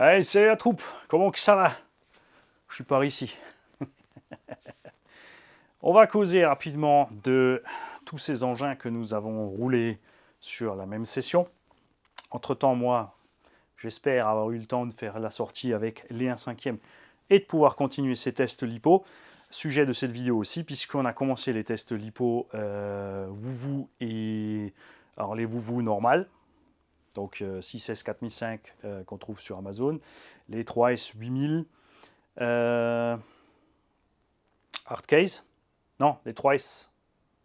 Allez, salut la troupe, comment que ça va? Je suis par ici. On va causer rapidement de tous ces engins que nous avons roulés sur la même session. Entre-temps, moi, j'espère avoir eu le temps de faire la sortie avec les 1/5 et de pouvoir continuer ces tests lipo. Sujet de cette vidéo aussi, puisqu'on a commencé les tests lipo Vouvou et alors les Vouvou normales. Donc 6S 4005 qu'on trouve sur Amazon, les 3S 8000 hardcase, non, les 3S,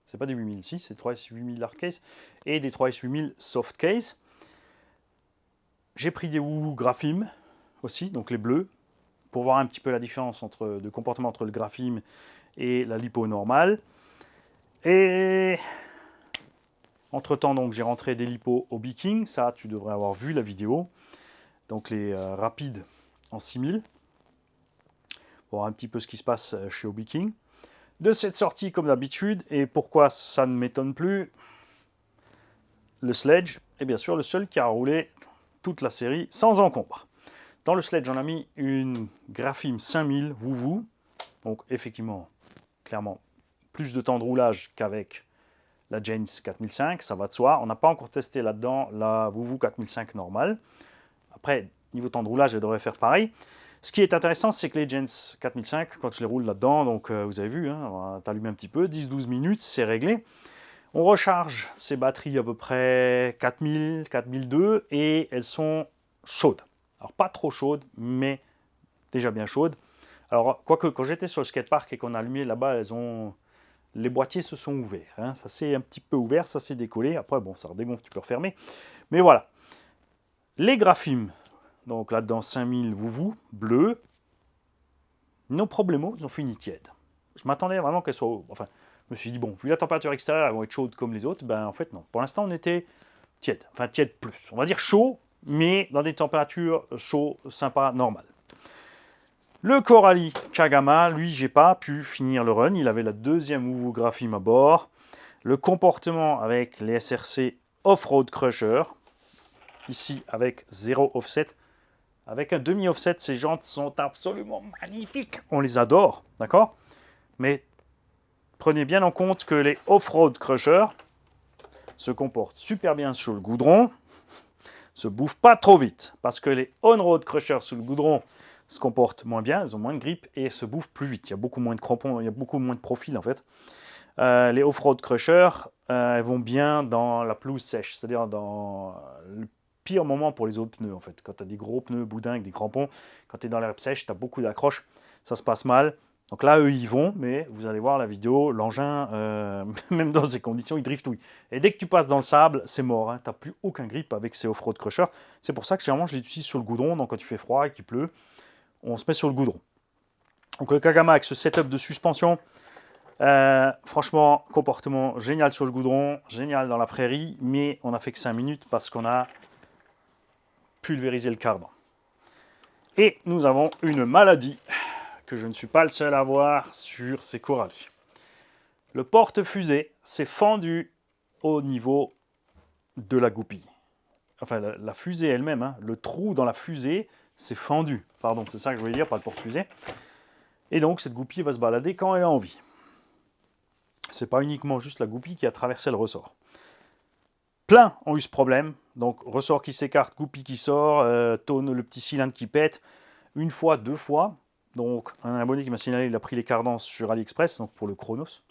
c'est pas des 8000, si, c'est 3S 8000 hardcase, et des 3S 8000 softcase. J'ai pris des Woo Graphim aussi, donc les bleus, pour voir un petit peu la différence de comportement entre le Graphim et la lipo normale. Et entre-temps, donc, j'ai rentré des lipos au Biking, ça, tu devrais avoir vu la vidéo. Donc les rapides en 6000, pour voir un petit peu ce qui se passe chez Hobby King. De cette sortie, comme d'habitude, et pourquoi ça ne m'étonne plus, le Sledge est bien sûr le seul qui a roulé toute la série sans encombre. Dans le Sledge, on a mis une Graphim 5000 Vouvou, donc effectivement, clairement, plus de temps de roulage qu'avec la Janes 4005, ça va de soi. On n'a pas encore testé là-dedans la Vouvou 4005 normale. Après, niveau temps de roulage, elle devrait faire pareil. Ce qui est intéressant, c'est que les Janes 4005, quand je les roule là-dedans, donc vous avez vu, hein, on va t'allumer un petit peu, 10-12 minutes, c'est réglé. On recharge ces batteries à peu près 4000, 4002 et elles sont chaudes. Alors pas trop chaudes, mais déjà bien chaudes. Alors quoique quand j'étais sur le skatepark et qu'on a allumé là-bas, les boîtiers se sont ouverts. Hein. Ça s'est un petit peu ouvert, ça s'est décollé. Après bon, ça redégonfle, tu peux refermer. Mais voilà. Les Graphim, donc là-dedans 5000 Vouvou, bleu, nos problèmes, ils ont fini tiède. Je m'attendais vraiment qu'elles soient... Enfin, je me suis dit, bon, vu la température extérieure, elles vont être chaudes comme les autres. Ben en fait, non. Pour l'instant, on était tiède. Enfin, tiède plus. On va dire chaud, mais dans des températures chaud, sympa, normales. Le Coralie Kagama, lui, j'ai pas pu finir le run. Il avait la deuxième Vouvou Graphim à bord. Le comportement avec les SRC Off-Road Crusher, ici avec 0 offset. Avec un demi-offset, ces jantes sont absolument magnifiques. On les adore, d'accord? Mais prenez bien en compte que les Off-Road Crushers se comportent super bien sur le goudron, se bouffent pas trop vite. Parce que les On-Road Crushers sur le goudron se comportent moins bien, ils ont moins de grip et se bouffent plus vite. Il y a beaucoup moins de crampons, il y a beaucoup moins de profil en fait. Les Off-Road Crushers, elles vont bien dans la pelouse sèche, c'est-à-dire dans le pire moment pour les autres pneus en fait. Quand tu as des gros pneus boudins avec des crampons, quand tu es dans l'herbe sèche, tu as beaucoup d'accroches, ça se passe mal. Donc là, eux, ils vont, mais vous allez voir la vidéo, l'engin, même dans ces conditions, il driftouille. Et dès que tu passes dans le sable, c'est mort, hein, tu n'as plus aucun grip avec ces off-road crushers. C'est pour ça que généralement, je les utilise sur le goudron, donc quand il fait froid et qu'il pleut, on se met sur le goudron. Donc le Kagama avec ce setup de suspension, franchement, comportement génial sur le goudron, génial dans la prairie, mais on n'a fait que 5 minutes parce qu'on a pulvérisé le cardan. Et nous avons une maladie que je ne suis pas le seul à avoir sur ces Coralie. Le porte-fusée s'est fendu au niveau de la goupille. Enfin, la fusée elle-même, hein, le trou dans la fusée s'est fendu. Pardon, c'est ça que je voulais dire, pas le porte-fusée. Et donc, cette goupille va se balader quand elle a envie. C'est pas uniquement juste la goupille qui a traversé le ressort. Plein ont eu ce problème. Donc, ressort qui s'écarte, goupille qui sort, tonne, le petit cylindre qui pète. Une fois, deux fois. Donc, un abonné qui m'a signalé, il a pris les cardans sur AliExpress, donc pour le Chronos.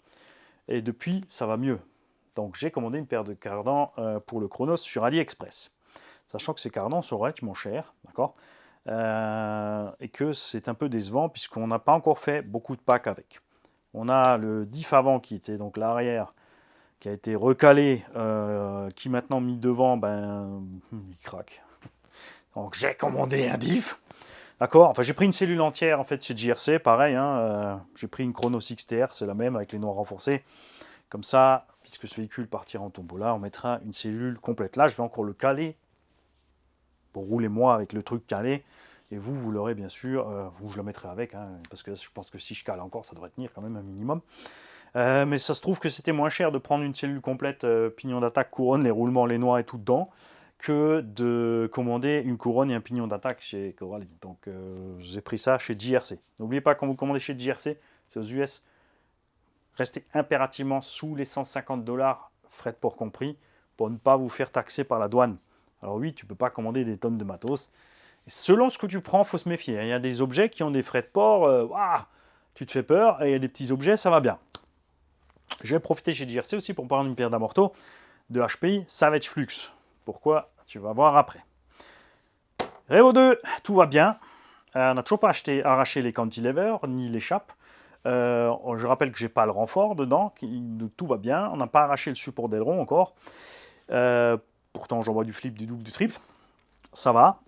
Et depuis, ça va mieux. Donc, j'ai commandé une paire de cardans pour le Chronos sur AliExpress. Sachant que ces cardans sont relativement chers, d'accord, et que c'est un peu décevant puisqu'on n'a pas encore fait beaucoup de packs avec. On a le diff avant qui était donc l'arrière, qui a été recalé, qui maintenant mis devant, ben, il craque. Donc j'ai commandé un diff. D'accord. Enfin, j'ai pris une cellule entière en fait chez JRC, pareil. Hein, j'ai pris une Chrono 6TR, c'est la même avec les noirs renforcés. Comme ça, puisque ce véhicule partira en tombola, on mettra une cellule complète. Là, je vais encore le caler pour rouler moi avec le truc calé. Et vous, vous l'aurez bien sûr. Vous, je le mettrai avec, hein, parce que je pense que si je cale encore, ça devrait tenir quand même un minimum. Mais ça se trouve que c'était moins cher de prendre une cellule complète, pignon d'attaque, couronne, les roulements, les noirs et tout dedans, que de commander une couronne et un pignon d'attaque chez Coralie. Donc j'ai pris ça chez JRC. N'oubliez pas, quand vous commandez chez JRC, c'est aux US, restez impérativement sous les 150 $, frais de port compris, pour ne pas vous faire taxer par la douane. Alors oui, tu ne peux pas commander des tonnes de matos. Et selon ce que tu prends, il faut se méfier. Il y a des objets qui ont des frais de port, tu te fais peur, et il y a des petits objets, ça va bien. J'ai profité chez JRC aussi pour prendre une paire d'amortos de HPI Savage Flux. Pourquoi? Tu vas voir après. Revo 2, tout va bien. On n'a toujours pas arraché les cantilevers ni l'échappe. Je rappelle que j'ai pas le renfort dedans, tout va bien. On n'a pas arraché le support d'aileron encore. Pourtant, j'envoie du flip, du double, du triple. Ça va.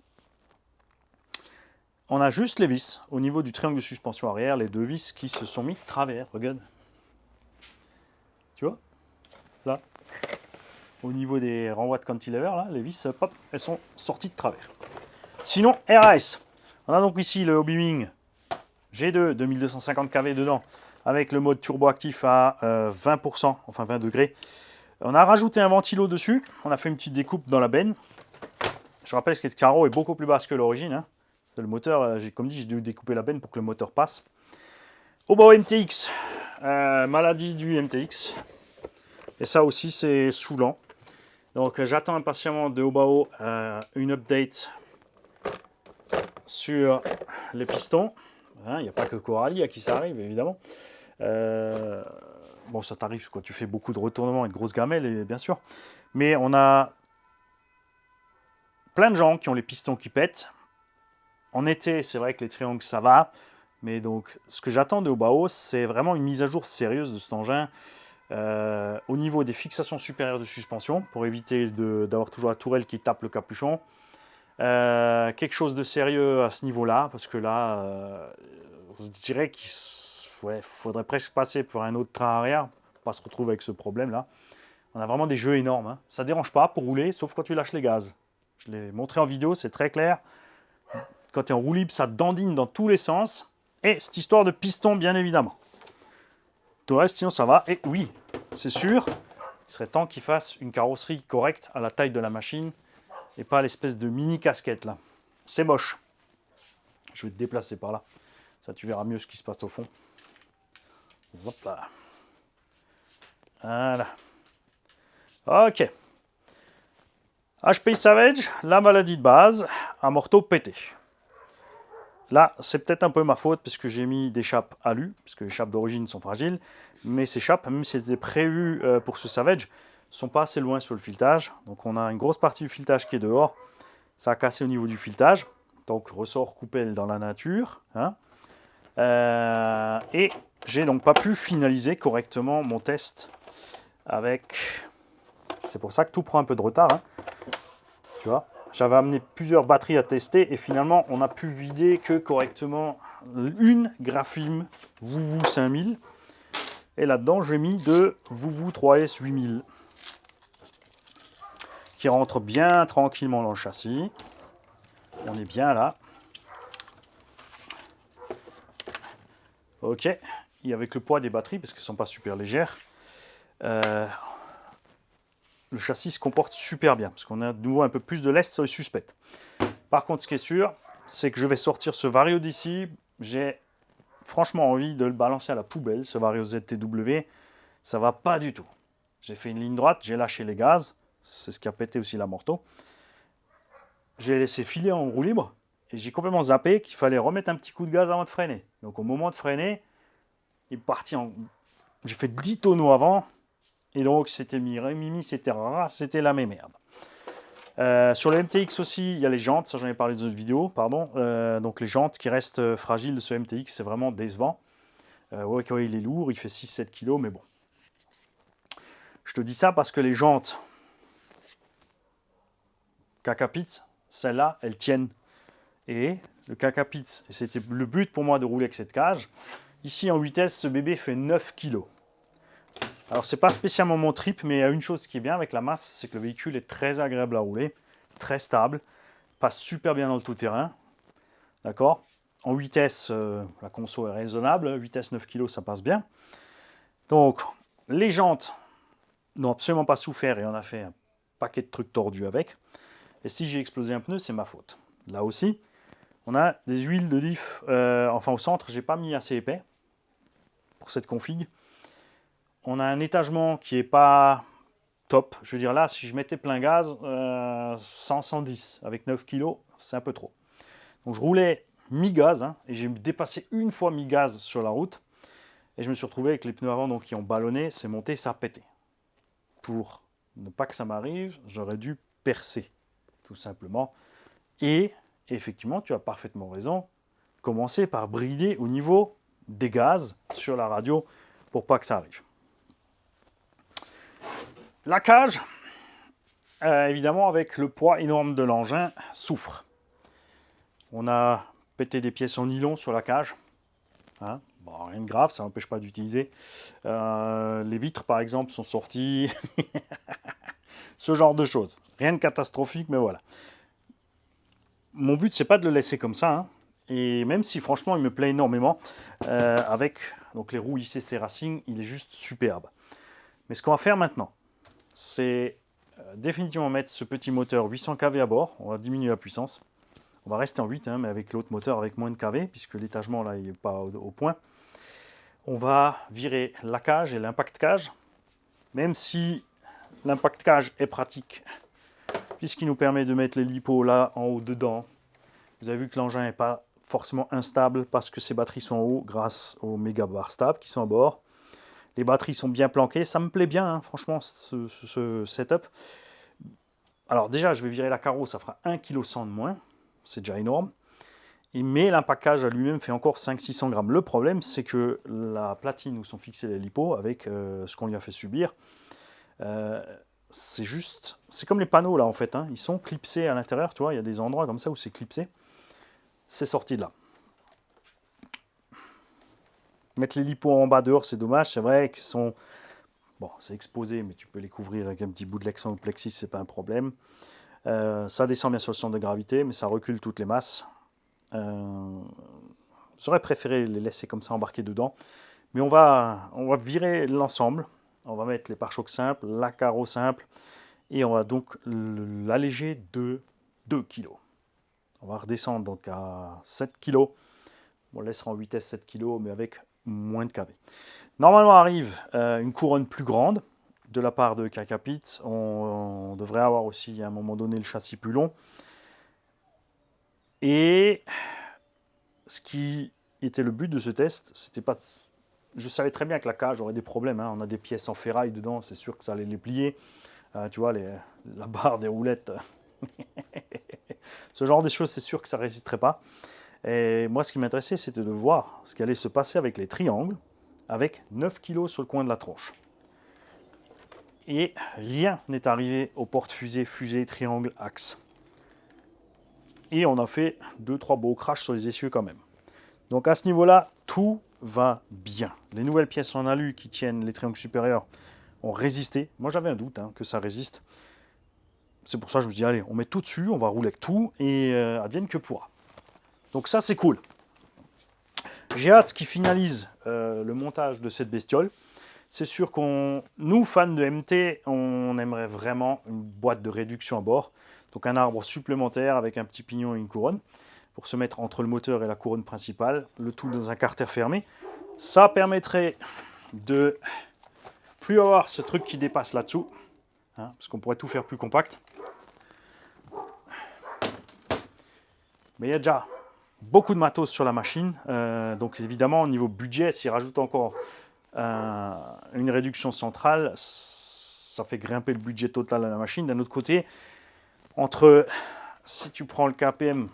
On a juste les vis au niveau du triangle de suspension arrière, les deux vis qui se sont mis de travers. Regarde. Tu vois? Là. Au niveau des renvois de cantilever, là, les vis, hop, elles sont sorties de travers. Sinon, RAS. On a donc ici le Hobbywing G2 2250 kV dedans, avec le mode turbo actif à 20%, enfin 20 degrés. On a rajouté un ventilo dessus, on a fait une petite découpe dans la benne. Je rappelle que ce carreau est beaucoup plus basse que l'origine. Hein. Le moteur, comme dit, j'ai dû découper la benne pour que le moteur passe. Obao MTX, maladie du MTX. Et ça aussi, c'est saoulant. Donc j'attends impatiemment de Obao une update sur les pistons. Il n'y a pas que Coralie à qui ça arrive, évidemment. Bon, ça t'arrive quand tu fais beaucoup de retournements et de grosses gamelles, bien sûr. Mais on a plein de gens qui ont les pistons qui pètent. En été, c'est vrai que les triangles, ça va. Mais donc, ce que j'attends de Obao, c'est vraiment une mise à jour sérieuse de cet engin au niveau des fixations supérieures de suspension, pour éviter d'avoir toujours la tourelle qui tape le capuchon. Quelque chose de sérieux à ce niveau-là, parce que là, je dirais qu'il faudrait presque passer pour un autre train arrière, pour pas se retrouver avec ce problème-là. On a vraiment des jeux énormes. Hein. Ça ne dérange pas pour rouler, sauf quand tu lâches les gaz. Je l'ai montré en vidéo, c'est très clair. Quand tu es en roue libre, ça dandine dans tous les sens. Et cette histoire de piston, bien évidemment. Tout le reste, sinon, ça va. Et oui, c'est sûr, il serait temps qu'il fasse une carrosserie correcte à la taille de la machine et pas l'espèce de mini casquette là. C'est moche. Je vais te déplacer par là. Ça, tu verras mieux ce qui se passe au fond. Hop là. Voilà. Ok. HPI Savage, la maladie de base, amorto pété. Là, c'est peut-être un peu ma faute parce que j'ai mis des chapes alu, parce que les chapes d'origine sont fragiles, mais ces chapes, même si elles étaient prévues pour ce Savage, sont pas assez loin sur le filetage. Donc on a une grosse partie du filetage qui est dehors. Ça a cassé au niveau du filetage. Donc ressort coupelle dans la nature. Hein. Et j'ai donc pas pu finaliser correctement mon test avec... C'est pour ça que tout prend un peu de retard. Hein. Tu vois, j'avais amené plusieurs batteries à tester et finalement on a pu vider que correctement une Grafim Vouvou 5000. Et là-dedans j'ai mis deux Vouvou 3S 8000 qui rentrent bien tranquillement dans le châssis. On est bien là. Ok, et avec le poids des batteries, parce qu'elles ne sont pas super légères, le châssis se comporte super bien, parce qu'on a de nouveau un peu plus de lest sur les suspects. Par contre, ce qui est sûr, c'est que je vais sortir ce Vario d'ici. J'ai franchement envie de le balancer à la poubelle, ce Vario ZTW. Ça va pas du tout. J'ai fait une ligne droite, j'ai lâché les gaz, c'est ce qui a pété aussi l'amorto. J'ai laissé filer en roue libre, et j'ai complètement zappé qu'il fallait remettre un petit coup de gaz avant de freiner. Donc au moment de freiner, il est parti en... J'ai fait 10 tonneaux avant, et donc c'était Mimi, c'était la même merde. Sur le MTX aussi, il y a les jantes, ça j'en ai parlé dans une vidéo, pardon. Donc les jantes qui restent fragiles de ce MTX, c'est vraiment décevant. Ouais, quand il est lourd, il fait 6-7 kg, mais bon. Je te dis ça parce que les jantes Kakapitz, celles-là, elles tiennent. Et le Kakapitz, et c'était le but pour moi de rouler avec cette cage, ici en vitesse, ce bébé fait 9 kg. Alors c'est pas spécialement mon trip, mais il y a une chose qui est bien avec la masse, c'est que le véhicule est très agréable à rouler, très stable, passe super bien dans le tout-terrain, d'accord. En vitesse, la conso est raisonnable, vitesse 9 kg, ça passe bien. Donc les jantes n'ont absolument pas souffert et on a fait un paquet de trucs tordus avec. Et si j'ai explosé un pneu, c'est ma faute. Là aussi, on a des huiles de diff. Enfin, au centre, j'ai pas mis assez épais pour cette config. On a un étagement qui est pas top. Je veux dire, là, si je mettais plein gaz, 110 avec 9 kg, c'est un peu trop. Donc, je roulais mi-gaz, hein, et j'ai dépassé une fois mi-gaz sur la route. Et je me suis retrouvé avec les pneus avant donc, qui ont ballonné, c'est monté, ça a pété. Pour ne pas que ça m'arrive, j'aurais dû percer, tout simplement. Et effectivement, tu as parfaitement raison, commencer par brider au niveau des gaz sur la radio pour pas que ça arrive. La cage, évidemment, avec le poids énorme de l'engin, souffre. On a pété des pièces en nylon sur la cage. Hein, bon, rien de grave, ça n'empêche pas d'utiliser. Les vitres, par exemple, sont sorties. Ce genre de choses. Rien de catastrophique, mais voilà. Mon but, c'est pas de le laisser comme ça. Hein. Et même si, franchement, il me plaît énormément, avec donc, les roues ICC Racing, il est juste superbe. Mais ce qu'on va faire maintenant, c'est définitivement mettre ce petit moteur 800 kV à bord. On va diminuer la puissance. On va rester en 8, hein, mais avec l'autre moteur avec moins de kV, puisque l'étagement là, il n'est pas au point. On va virer la cage et l'impact cage, même si l'impact cage est pratique, puisqu'il nous permet de mettre les lipos là en haut dedans. Vous avez vu que l'engin n'est pas forcément instable parce que ses batteries sont en haut grâce aux méga bars stables qui sont à bord. Les batteries sont bien planquées, ça me plaît bien, hein, franchement, ce setup. Alors déjà, je vais virer la carreau, ça fera 1,1 kg de moins, c'est déjà énorme. Mais l'impackage à lui-même fait encore 500-600 grammes. Le problème, c'est que la platine où sont fixés les lipos, avec ce qu'on lui a fait subir, c'est comme les panneaux là en fait, hein. Ils sont clipsés à l'intérieur, tu vois, il y a des endroits comme ça où c'est clipsé. C'est sorti de là. Mettre les lipos en bas dehors, c'est dommage, c'est vrai qu'ils sont... Bon, c'est exposé, mais tu peux les couvrir avec un petit bout de lexan ou plexis, c'est pas un problème. Ça descend bien sur le centre de gravité, mais ça recule toutes les masses. J'aurais préféré les laisser comme ça embarquer dedans. Mais on va virer l'ensemble. On va mettre les pare-chocs simples, la carreau simple. Et on va donc l'alléger de 2 kg. On va redescendre donc à 7 kg. On laissera en vitesse 7 kg, mais avec moins de kV. Normalement arrive une couronne plus grande de la part de Kakapit. On devrait avoir aussi à un moment donné le châssis plus long. Et ce qui était le but de ce test, c'était pas... Je savais très bien que la cage aurait des problèmes. Hein. On a des pièces en ferraille dedans, c'est sûr que ça allait les plier. Tu vois, la barre des roulettes. Ce genre de choses, c'est sûr que ça ne résisterait pas. Et moi, ce qui m'intéressait, c'était de voir ce qui allait se passer avec les triangles, avec 9 kg sur le coin de la tronche. Et rien n'est arrivé aux portes fusées, triangle, axe. Et on a fait 2-3 beaux crashs sur les essieux quand même. Donc à ce niveau-là, tout va bien. Les nouvelles pièces en alu qui tiennent les triangles supérieurs ont résisté. Moi, j'avais un doute que ça résiste. C'est pour ça que je me dis, allez, on met tout dessus, on va rouler avec tout, et advienne que pourra. Donc ça, c'est cool. J'ai hâte qu'ils finalisent le montage de cette bestiole. C'est sûr nous, fans de MT, on aimerait vraiment une boîte de réduction à bord. Donc un arbre supplémentaire avec un petit pignon et une couronne pour se mettre entre le moteur et la couronne principale, le tout dans un carter fermé. Ça permettrait de plus avoir ce truc qui dépasse là-dessous, hein, parce qu'on pourrait tout faire plus compact. Mais il y a déjà beaucoup de matos sur la machine, donc évidemment au niveau budget, s'il rajoute encore une réduction centrale, ça fait grimper le budget total de la machine. D'un autre côté, si tu prends le KPM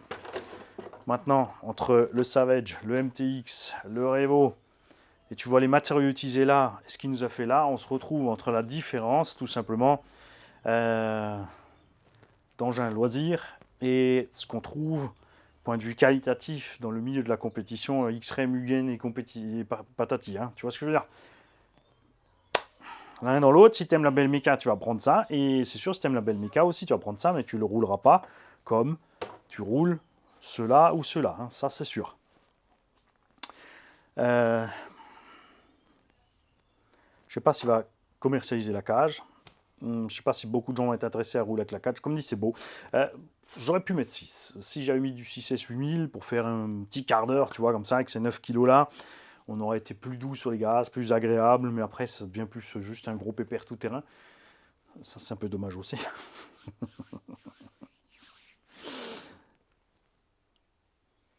maintenant, entre le Savage, le MTX, le Revo, et tu vois les matériaux utilisés là, et ce qu'il nous a fait là, on se retrouve entre la différence, tout simplement, d'engin loisir et ce qu'on trouve, point de vue qualitatif, dans le milieu de la compétition, X-Ray, Mugen et patati. Hein. Tu vois ce que je veux dire? L'un dans l'autre, si tu aimes la belle méca, tu vas prendre ça. Et c'est sûr, si tu aimes la belle méca aussi, tu vas prendre ça, mais tu ne le rouleras pas comme tu roules cela ou cela. Hein. Ça, c'est sûr. Je ne sais pas s'il va commercialiser la cage. Je ne sais pas si beaucoup de gens vont être intéressés à rouler avec la 4. Comme dit, c'est beau. J'aurais pu mettre 6. Si j'avais mis du 6S 8000 pour faire un petit quart d'heure, tu vois, comme ça, avec ces 9 kilos là, on aurait été plus doux sur les gaz, plus agréable, mais après, ça devient plus juste un gros pépère tout-terrain. Ça, c'est un peu dommage aussi.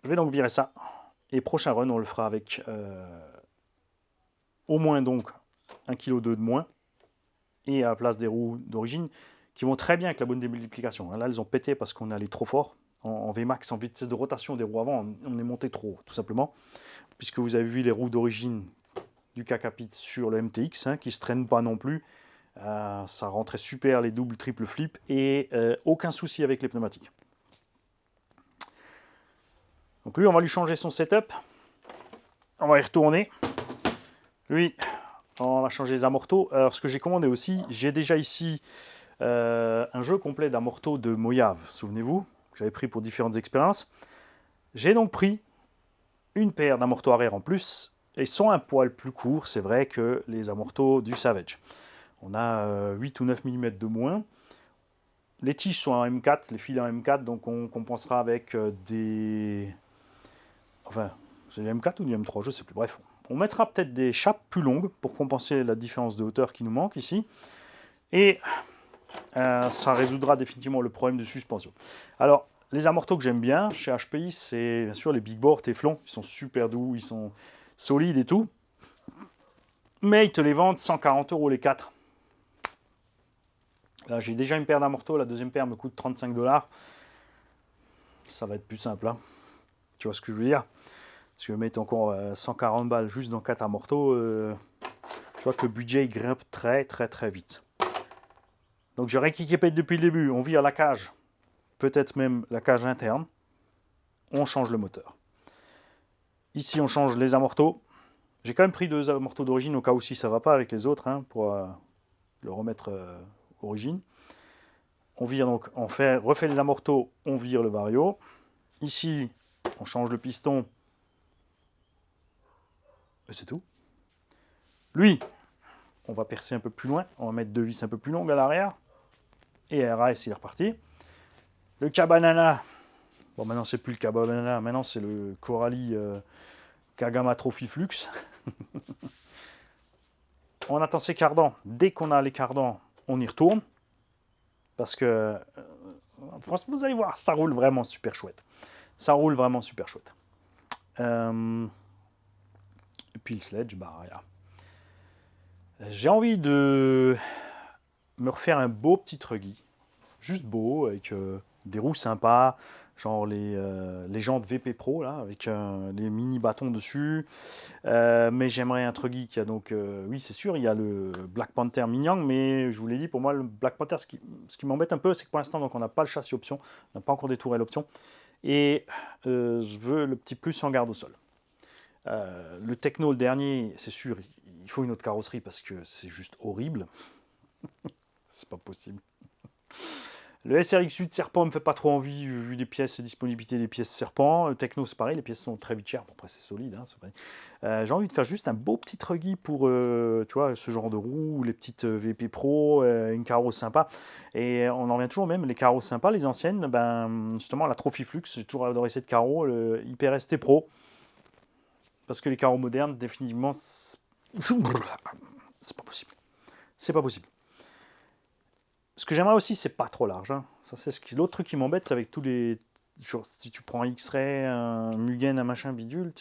Je vais donc virer ça. Et prochain run, on le fera avec au moins donc 1,2 kg de moins. Et à la place des roues d'origine, qui vont très bien avec la bonne démultiplication. Là, elles ont pété parce qu'on est allé trop fort. En Vmax, en vitesse de rotation des roues avant, on est monté trop haut, tout simplement. Puisque vous avez vu les roues d'origine du Kakapit sur le MTX, qui ne se traînent pas non plus. Ça rentrait super les doubles, triple flip, et aucun souci avec les pneumatiques. Donc lui, on va lui changer son setup. On va y retourner. Lui, on va changer les amortos. Alors, ce que j'ai commandé aussi, j'ai déjà ici un jeu complet d'amortos de Mojave, souvenez-vous, que j'avais pris pour différentes expériences. J'ai donc pris une paire d'amortos arrière en plus, et ils sont un poil plus courts, c'est vrai, que les amortos du Savage. On a 8 ou 9 mm de moins. Les tiges sont en M4, les fils en M4, donc on compensera avec des... Enfin, c'est du M4 ou du M3, je ne sais plus. Bref, on mettra peut-être des chapes plus longues pour compenser la différence de hauteur qui nous manque ici. Et ça résoudra définitivement le problème de suspension. Alors, les amortos que j'aime bien chez HPI, c'est bien sûr les Big Bore Teflon. Ils sont super doux, ils sont solides et tout. Mais ils te les vendent 140 € les 4. Là, j'ai déjà une paire d'amortos, la deuxième paire me coûte 35 $. Ça va être plus simple. Hein. Tu vois ce que je veux dire? Si je vais mettre encore 140 balles juste dans 4 amortos, je vois que le budget il grimpe très très très vite. Donc j'ai rééquipé depuis le début. On vire la cage, peut-être même la cage interne. On change le moteur. Ici, on change les amortos. J'ai quand même pris 2 amortos d'origine au cas où si ça ne va pas avec les autres, pour le remettre origine. On vire donc, on refait les amortos, on vire le vario. Ici, on change le piston. Et c'est tout. Lui, on va percer un peu plus loin. On va mettre 2 vis un peu plus longues à l'arrière. Et RAS, il est reparti. Le Cabanana. Bon, maintenant, c'est plus le Cabanana. Maintenant, c'est le Coralie Kagama Trophy Flux. On attend ces cardans. Dès qu'on a les cardans, on y retourne. Parce que, franchement, vous allez voir, ça roule vraiment super chouette. Ça roule vraiment super chouette. Et puis le sledge, bah, voilà. J'ai envie de me refaire un beau petit truggy. Juste beau, avec des roues sympas, genre les jantes VP Pro, là, avec les mini bâtons dessus. Mais j'aimerais un truggy qui a donc, oui, c'est sûr, il y a le Black Panther Minyang, mais je vous l'ai dit, pour moi, le Black Panther, ce qui m'embête un peu, c'est que pour l'instant, donc, on n'a pas le châssis option, on n'a pas encore des tourelles option, et je veux le petit plus en garde au sol. Le Techno, le dernier, c'est sûr, il faut une autre carrosserie parce que c'est juste horrible. C'est pas possible. Le SRX8 Serpent me fait pas trop envie vu les pièces, disponibilité des pièces Serpent. Le Techno, c'est pareil, les pièces sont très vite chères. Bon, après, c'est solide. J'ai envie de faire juste un beau petit truggy pour tu vois, ce genre de roue, les petites VP Pro, une carreau sympa. Et on en revient toujours même, les carreaux sympas, les anciennes, ben, justement, la Trophy Flux, j'ai toujours adoré cette carreau, le Hyper ST Pro. Parce que les carreaux modernes, définitivement, c'est pas possible. C'est pas possible. Ce que j'aimerais aussi, c'est pas trop large. Hein. Ça, c'est l'autre truc qui m'embête, c'est avec tous les. Si tu prends un X-Ray, un Mugen, un machin bidule,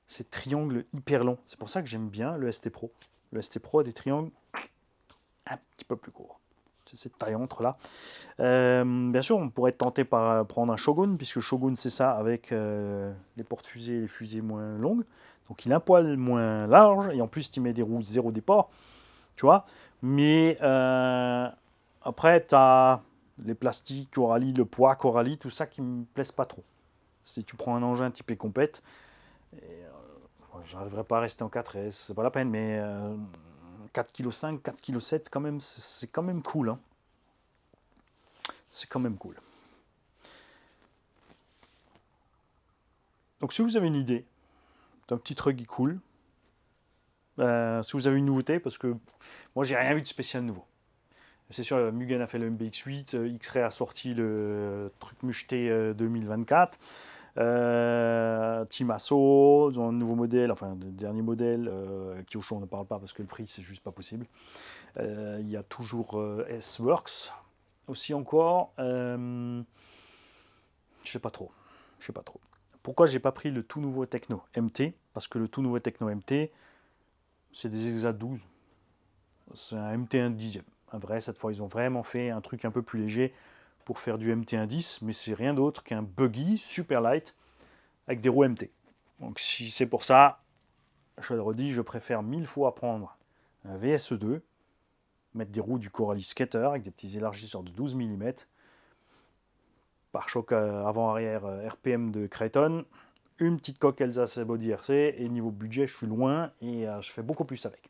c'est triangles hyper longs. C'est pour ça que j'aime bien le ST Pro. Le ST Pro a des triangles un petit peu plus courts. C'est cette taille entre là. Bien sûr, on pourrait être tenté par prendre un Shogun, puisque Shogun c'est ça avec les porte-fusées et les fusées moins longues. Donc il a un poil moins large, et en plus il met des roues zéro départ. Tu vois. Mais après, tu as les plastiques Coralie, le poids Coralie, tout ça qui me plaise pas trop. Si tu prends un engin typé compète, j'arriverai pas à rester en 4S, c'est pas la peine, mais 4,5 kg, 4,7 kg quand même, c'est quand même cool. Hein. C'est quand même cool. Donc si vous avez une idée d'un petit truggy cool, si vous avez une nouveauté, parce que moi j'ai rien vu de spécial nouveau. C'est sûr, Mugen a fait le MBX8, X-Ray a sorti le truc Mushté 2024. Timasso, ils ont un nouveau modèle, enfin le dernier modèle, Kyosho on ne parle pas parce que le prix c'est juste pas possible. Il y a toujours S-Works aussi encore. Je sais pas trop. Je sais pas trop. Pourquoi j'ai pas pris le tout nouveau Techno MT? Parce que le tout nouveau Techno MT, c'est des Exa 12. C'est un MT 1 dixième. Un vrai, cette fois, ils ont vraiment fait un truc un peu plus léger pour faire du MT 1 10, mais c'est rien d'autre qu'un buggy super light avec des roues MT. Donc si c'est pour ça, je le redis, je préfère 1000 fois prendre un VSE2, mettre des roues du Coralie Skater avec des petits élargisseurs de 12 mm, pare-choc avant-arrière RPM de Creighton, une petite coque Alsace Body RC, et niveau budget, je suis loin et je fais beaucoup plus avec.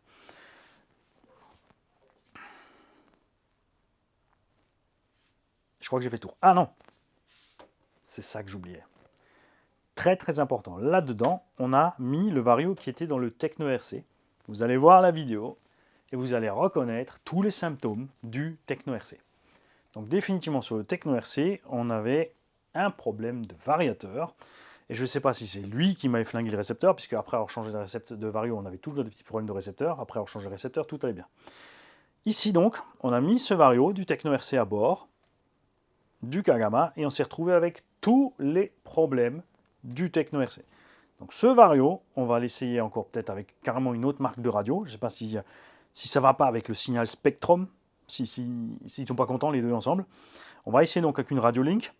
Je crois que j'ai fait le tour. Ah non, c'est ça que j'oubliais. Très très important. Là-dedans, on a mis le Vario qui était dans le Techno RC. Vous allez voir la vidéo et vous allez reconnaître tous les symptômes du Techno RC. Donc définitivement sur le Techno RC, on avait un problème de variateur. Et je ne sais pas si c'est lui qui m'avait flingué le récepteur, puisque après avoir changé de Vario, on avait toujours des petits problèmes de récepteur. Après avoir changé le récepteur, tout allait bien. Ici donc, on a mis ce Vario du Techno RC à bord, du Kagama, et on s'est retrouvé avec tous les problèmes du Techno RC. Donc ce Vario, on va l'essayer encore peut-être avec carrément une autre marque de radio. Je ne sais pas si ça ne va pas avec le signal Spectrum, s'ils ne sont pas contents les deux ensemble. On va essayer donc avec une Radiolink,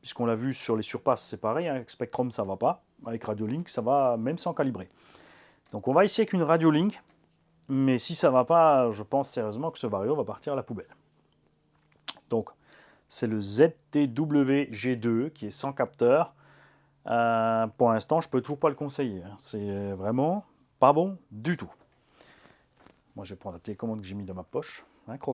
puisqu'on l'a vu sur les surpasses, c'est pareil, avec Spectrum ça ne va pas, avec Radiolink ça va même sans calibrer. Donc on va essayer avec une Radiolink, mais si ça ne va pas, je pense sérieusement que ce Vario va partir à la poubelle. Donc c'est le ZTW G2 qui est sans capteur. Pour l'instant, je peux toujours pas le conseiller. C'est vraiment pas bon du tout. Moi, je vais prendre la télécommande que j'ai mis dans ma poche.